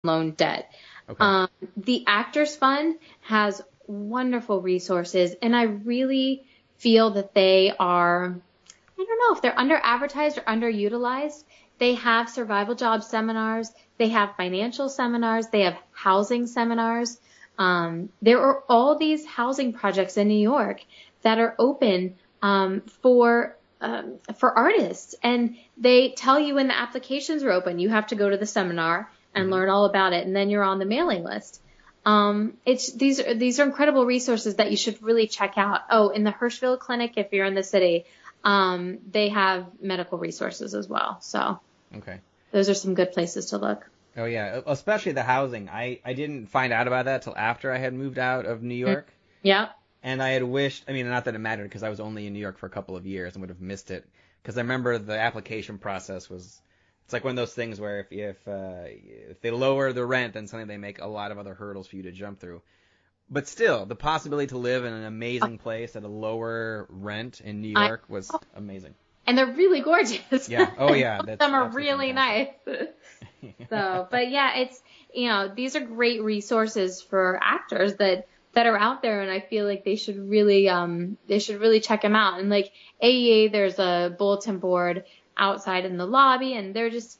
loan debt. Okay. The Actors Fund has wonderful resources, and I really feel that they are, I don't know if they're under advertised or underutilized. They have survival job seminars, they have financial seminars, they have housing seminars. There are all these housing projects in New York that are open for artists, and they tell you when the applications are open. You have to go to the seminar and Mm-hmm. learn all about it, and then you're on the mailing list. It's these are incredible resources that you should really check out. Oh, in the Hirschville Clinic, if you're in the city, they have medical resources as well. So Okay. those are some good places to look. Oh yeah, especially the housing. I didn't find out about that till after I had moved out of New Mm. York, Yeah. and I had wished. I mean, not that it mattered because I was only in New York for a couple of years and would have missed it. Because I remember the application process was. It's like one of those things where if they lower the rent, then suddenly they make a lot of other hurdles for you to jump through. But still, the possibility to live in an amazing place at a lower rent in New I York was amazing. And they're really gorgeous. Yeah. Oh yeah, Some of that's them are absolutely really fantastic. nice. So, but yeah, it's, these are great resources for actors that are out there, and I feel like they should really check them out. And like AEA, there's a bulletin board outside in the lobby, and they're just,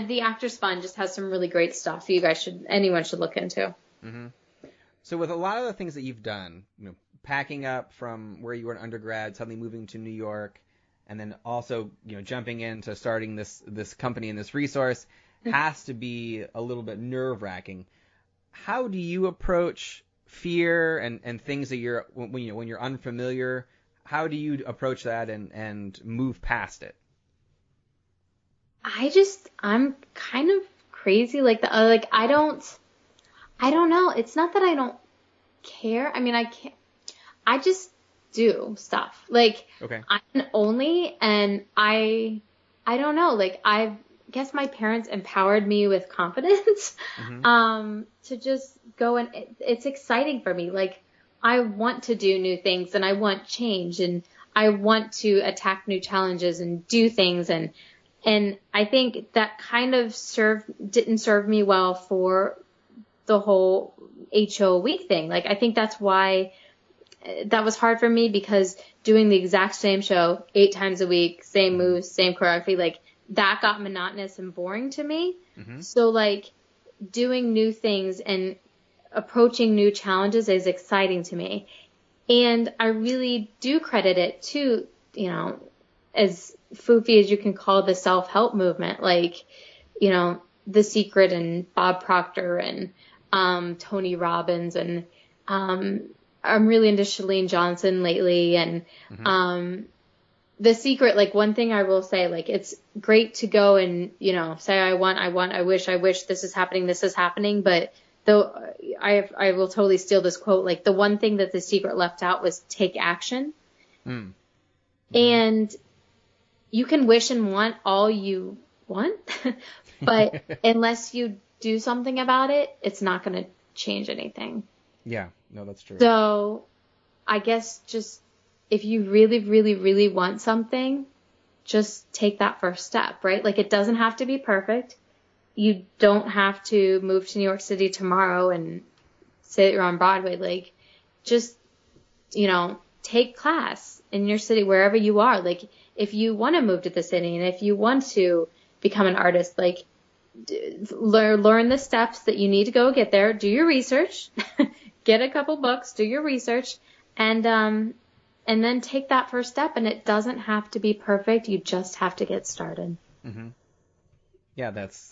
the Actors Fund just has some really great stuff anyone should look into. Hmm. So with a lot of the things that you've done, packing up from where you were an undergrad, suddenly moving to New York, and then also, jumping into starting this company and this resource has to be a little bit nerve-wracking. How do you approach fear and things that when you're unfamiliar? How do you approach that and move past it? I'm kind of crazy like that. Like I don't know. It's not that I don't care. I mean, I can't. I just do stuff. Like Okay. I can only, and I don't know. Like I guess my parents empowered me with confidence, Hmm. to just go, and it's exciting for me. Like I want to do new things, and I want change, and I want to attack new challenges and do things, and I think that kind of didn't serve me well for the whole HO week thing. Like I think that's why that was hard for me, because doing the exact same show 8 times a week, same Hmm. moves, same choreography, like that got monotonous and boring to me. Hmm. So like doing new things and approaching new challenges is exciting to me. And I really do credit it to, as foofy as you can call the self-help movement, like, The Secret and Bob Proctor and Tony Robbins, and um, I'm really into Chalene Johnson lately, and Hmm. um, The Secret. Like one thing I will say, like it's great to go and say I wish this is happening, but though I will totally steal this quote. Like the one thing that The Secret left out was take action, Hmm. Hmm. and you can wish and want all you want, but unless you do something about it, it's not going to change anything. Yeah. No, that's true. So I guess just if you really, really, really want something, just take that first step, right? Like it doesn't have to be perfect. You don't have to move to New York City tomorrow and say that you're on Broadway. Like just, take class in your city, wherever you are. Like if you want to move to the city and if you want to become an artist, like learn the steps that you need to go get there, do your research, get a couple books, do your research, and then take that first step. And it doesn't have to be perfect. You just have to get started. Hmm. Yeah, that's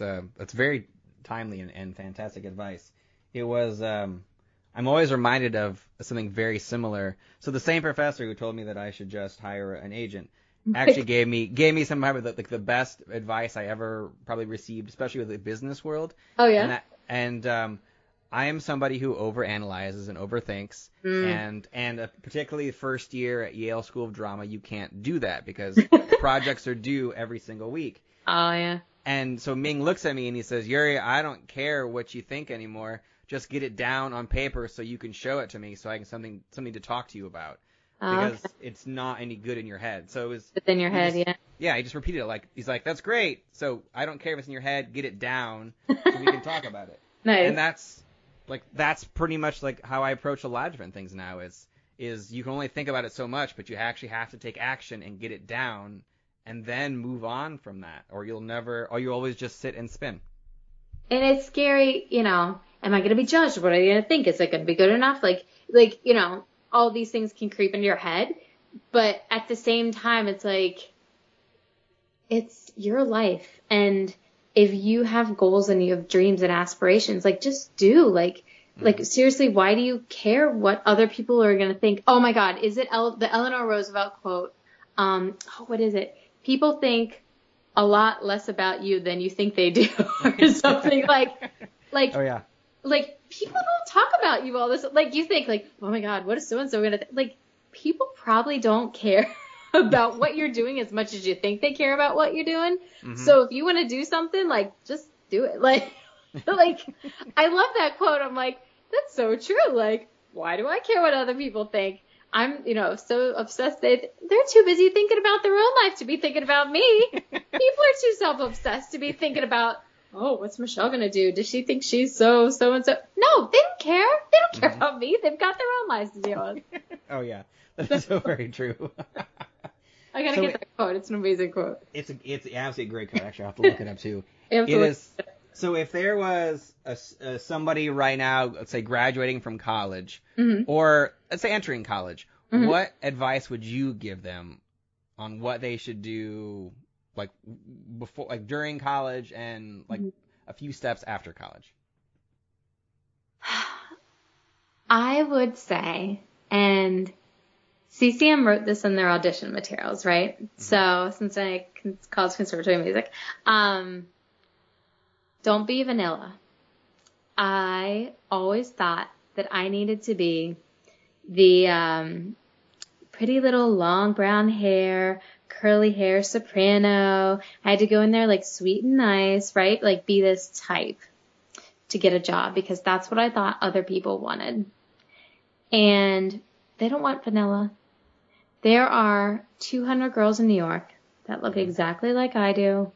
very timely and fantastic advice. It was I'm always reminded of something very similar. So the same professor who told me that I should just hire an agent actually gave me some of the best advice I ever probably received, especially with the business world. Oh And yeah. I am somebody who overanalyzes and overthinks, Mm. and particularly first year at Yale School of Drama, you can't do that because projects are due every single week. Oh yeah. And so Ming looks at me and he says, Yuri, I don't care what you think anymore. Just get it down on paper so you can show it to me so I can something to talk to you about. Oh, Because okay. it's not any good in your head. So it was Within your he head, just yeah. yeah, he just repeated it like he's like, that's great. So I don't care if it's in your head, get it down so we can talk about it. Nice. And that's pretty much like how I approach a lot of different things now is you can only think about it so much, but you actually have to take action and get it down and then move on from that, or you'll always just sit and spin. And it's scary, am I going to be judged? What are they going to think? Is it going to be good enough? Like, all these things can creep into your head, but at the same time, it's like, it's your life. And if you have goals and you have dreams and aspirations, like, just do. Like, seriously, why do you care what other people are going to think? Oh my God, is it the Eleanor Roosevelt quote? What is it? People think a lot less about you than you think they do, or something like, oh yeah, like, people don't talk about you all this. Like, you think, like, oh my God, what is so-and-so going to think? Like, people probably don't care about what you're doing as much as you think they care about what you're doing. Mm-hmm. So if you want to do something, like, just do it. Like, I love that quote. I'm like, that's so true. Like, why do I care what other people think? I'm, so obsessed. They're too busy thinking about their own life to be thinking about me. People are too self-obsessed to be thinking about, oh, what's Michelle going to do? Does she think she's so-and-so? No, they don't care. They don't care about me. They've got their own lives to deal with. Oh, yeah. That's so very true. I got to get that quote. It's an amazing quote. It's absolutely a great quote. Actually, I'll have to look it up, too. It is. So if there was somebody right now, let's say graduating from college, mm-hmm. or let's say entering college, mm-hmm. what advice would you give them on what they should do, like before, like during college, and like mm-hmm. a few steps after college? I would say, and CCM wrote this in their audition materials, right? Mm-hmm. So since I college conservatory music, don't be vanilla. I always thought that I needed to be the pretty little long brown hair, curly hair soprano. I had to go in there like sweet and nice, right? Like be this type to get a job, because that's what I thought other people wanted. And they don't want vanilla. There are 200 girls in New York that look exactly like I do,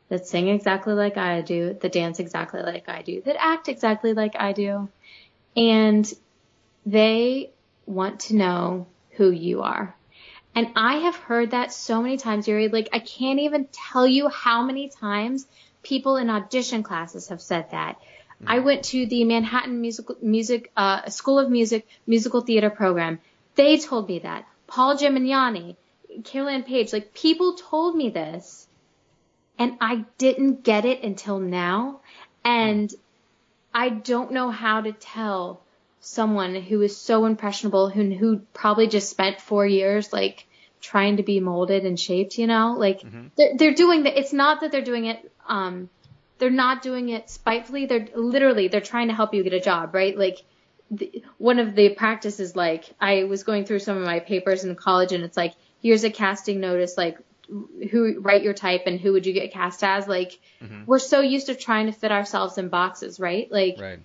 that sing exactly like I do, that dance exactly like I do, that act exactly like I do. And they want to know who you are. And I have heard that so many times, Yuri. Like, I can't even tell you how many times people in audition classes have said that. Mm. I went to the Manhattan School of Music musical theater program. They told me that. Paul Gimignani, Caroline Page, like, people told me this. And I didn't get it until now. And I don't know how to tell someone who is so impressionable, who probably just spent 4 years, like, trying to be molded and shaped, like, mm-hmm. they're doing that. It's not that they're doing it, they're not doing it spitefully. They're trying to help you get a job, right? Like, one of the practices, like, I was going through some of my papers in college, and it's like, here's a casting notice, like, who write your type and who would you get cast as? Like, mm-hmm. we're so used to trying to fit ourselves in boxes, right? Like, right.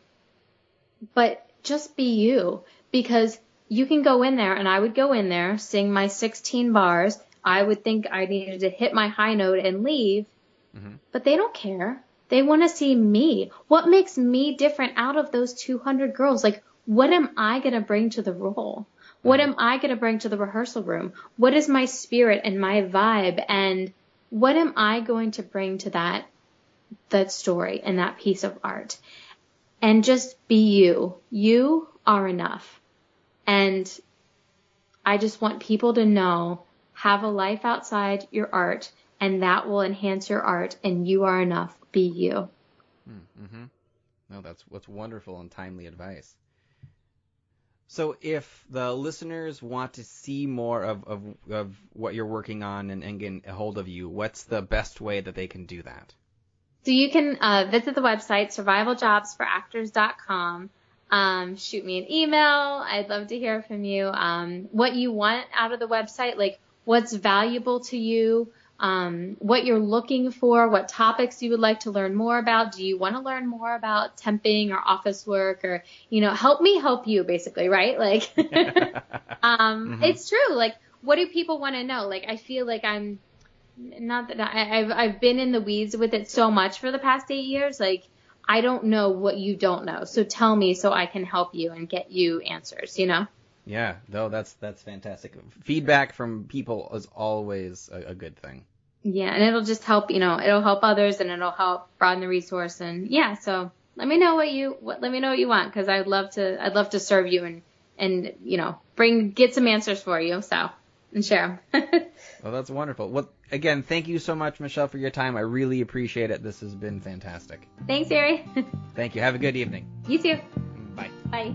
But just be you, because you can go in there, and I would go in there, sing my 16 bars. I would think I needed to hit my high note and leave, mm-hmm. but they don't care. They want to see me. What makes me different out of those 200 girls? Like, what am I going to bring to the role? What am I going to bring to the rehearsal room? What is my spirit and my vibe? And what am I going to bring to that story and that piece of art? And just be you. You are enough. And I just want people to know, have a life outside your art, and that will enhance your art, and you are enough. Be you. Mm-hmm. No, that's wonderful and timely advice. So if the listeners want to see more of what you're working on and get a hold of you, what's the best way that they can do that? So you can visit the website, survivaljobsforactors.com. Shoot me an email. I'd love to hear from you. What you want out of the website, like what's valuable to you, what you're looking for, what topics you would like to learn more about. Do you want to learn more about temping or office work, or, help me help you, basically, right? Like, mm-hmm. It's true. Like, what do people want to know? Like, I feel like I'm not that I've been in the weeds with it so much for the past 8 years. Like, I don't know what you don't know. So tell me so I can help you and get you answers, you know? Yeah, no, that's fantastic. Feedback from people is always a good thing. Yeah, and it'll just help, it'll help others and it'll help broaden the resource. And yeah, so let me know what you want, because I'd love to serve you and get some answers for you. So, and share 'em. Well, that's wonderful. Well, again, thank you so much, Michelle, for your time. I really appreciate it. This has been fantastic. Thanks, Ari. Thank you. Have a good evening. You too. Bye. Bye.